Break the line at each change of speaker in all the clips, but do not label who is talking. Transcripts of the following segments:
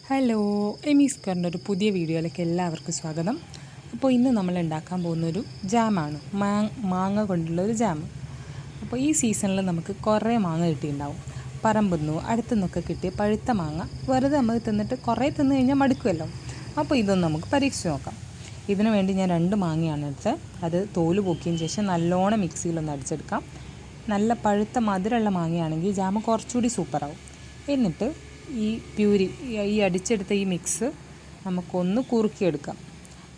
Hello, എമീസ് കറിൻ്റെ ഒരു പുതിയ വീഡിയോയിലേക്ക് എല്ലാവർക്കും സ്വാഗതം. അപ്പോൾ ഇന്ന് നമ്മൾ ഉണ്ടാക്കാൻ പോകുന്നൊരു ജാമാണ്, മാങ്ങ കൊണ്ടുള്ളൊരു ജാം. അപ്പോൾ ഈ സീസണിൽ നമുക്ക് കുറേ മാങ്ങ കിട്ടിയിട്ടുണ്ടാവും. പറമ്പെന്നോ അടുത്തുനിന്നൊക്കെ കിട്ടിയ പഴുത്ത മാങ്ങ വെറുതെ നമുക്ക് തിന്നിട്ട് കുറേ തിന്ന് കഴിഞ്ഞാൽ മടുക്കുമല്ലോ. അപ്പോൾ ഇതൊന്ന് നമുക്ക് പരീക്ഷിച്ച് നോക്കാം. ഇതിനു വേണ്ടി ഞാൻ 2 മാങ്ങയാണ് എടുത്തത്. അത് തോല് പോക്കിയതിന് ശേഷം നല്ലോണം മിക്സിയിലൊന്ന് അടിച്ചെടുക്കാം. നല്ല പഴുത്ത മധുരമുള്ള മാങ്ങയാണെങ്കിൽ ജാം കുറച്ചുകൂടി സൂപ്പറാവും. എന്നിട്ട് ഈ അടിച്ചെടുത്ത ഈ മിക്സ് നമുക്കൊന്ന് കുറുക്കിയെടുക്കാം.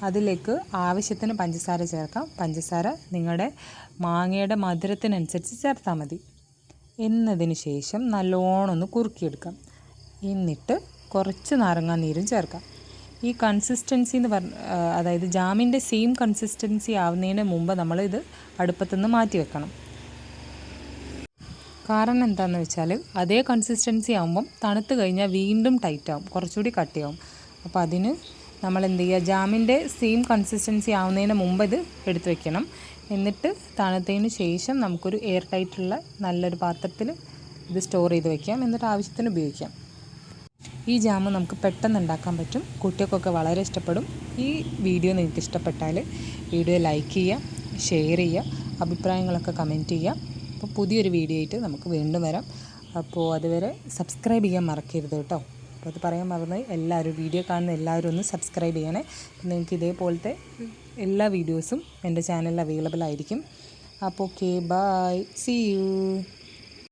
അതിലേക്ക് ആവശ്യത്തിന് പഞ്ചസാര ചേർക്കാം. പഞ്ചസാര നിങ്ങളുടെ മാങ്ങയുടെ മധുരത്തിനനുസരിച്ച് ചേർത്താൽ മതി. എന്നതിന് ശേഷം നല്ലോണം ഒന്ന് കുറുക്കിയെടുക്കാം. എന്നിട്ട് കുറച്ച് നാരങ്ങാനീരും ചേർക്കാം. ഈ കൺസിസ്റ്റൻസി അതായത് ജാമിൻ്റെ സെയിം കൺസിസ്റ്റൻസി ആവുന്നതിന് മുമ്പ് നമ്മളിത് അടുപ്പത്തുനിന്ന് മാറ്റി വെക്കണം. കാരണം എന്താണെന്ന് വെച്ചാൽ അതേ കൺസിസ്റ്റൻസി ആകുമ്പം തണുത്ത് കഴിഞ്ഞാൽ വീണ്ടും ടൈറ്റാവും, കുറച്ചുകൂടി കട്ടിയാവും. അപ്പോൾ അതിന് നമ്മൾ എന്ത് ചെയ്യുക, ജാമിൻ്റെ സെയിം കൺസിസ്റ്റൻസി ആവുന്നതിന് മുമ്പ് ഇത് എടുത്ത് വെക്കണം. എന്നിട്ട് തണുത്തതിന് ശേഷം നമുക്കൊരു എയർ ടൈറ്റുള്ള നല്ലൊരു പാത്രത്തിൽ ഇത് സ്റ്റോർ ചെയ്ത് വെക്കാം. എന്നിട്ട് ആവശ്യത്തിന് ഉപയോഗിക്കാം. ഈ ജാം നമുക്ക് പെട്ടെന്ന് ഉണ്ടാക്കാൻ പറ്റും. കുട്ടികൾക്കൊക്കെ വളരെ ഇഷ്ടപ്പെടും. ഈ വീഡിയോ നിങ്ങൾക്ക് ഇഷ്ടപ്പെട്ടാൽ വീഡിയോ ലൈക്ക് ചെയ്യുക, ഷെയർ ചെയ്യുക, അഭിപ്രായങ്ങളൊക്കെ കമൻറ്റ് ചെയ്യുക. അപ്പോൾ പുതിയൊരു വീഡിയോ ആയിട്ട് നമുക്ക് വീണ്ടും വരാം. അപ്പോൾ അതുവരെ സബ്സ്ക്രൈബ് ചെയ്യാൻ മറക്കരുത് കേട്ടോ. അപ്പോൾ അത് പറയാൻ മറന്ന് എല്ലാവരും വീഡിയോ കാണുന്ന എല്ലാവരും ഒന്ന് സബ്സ്ക്രൈബ് ചെയ്യണേ. നിങ്ങൾക്ക് ഇതേപോലത്തെ എല്ലാ വീഡിയോസും എൻ്റെ ചാനലിൽ അവൈലബിൾ ആയിരിക്കും. അപ്പോൾ ഓക്കെ, ബൈ, സീ യു.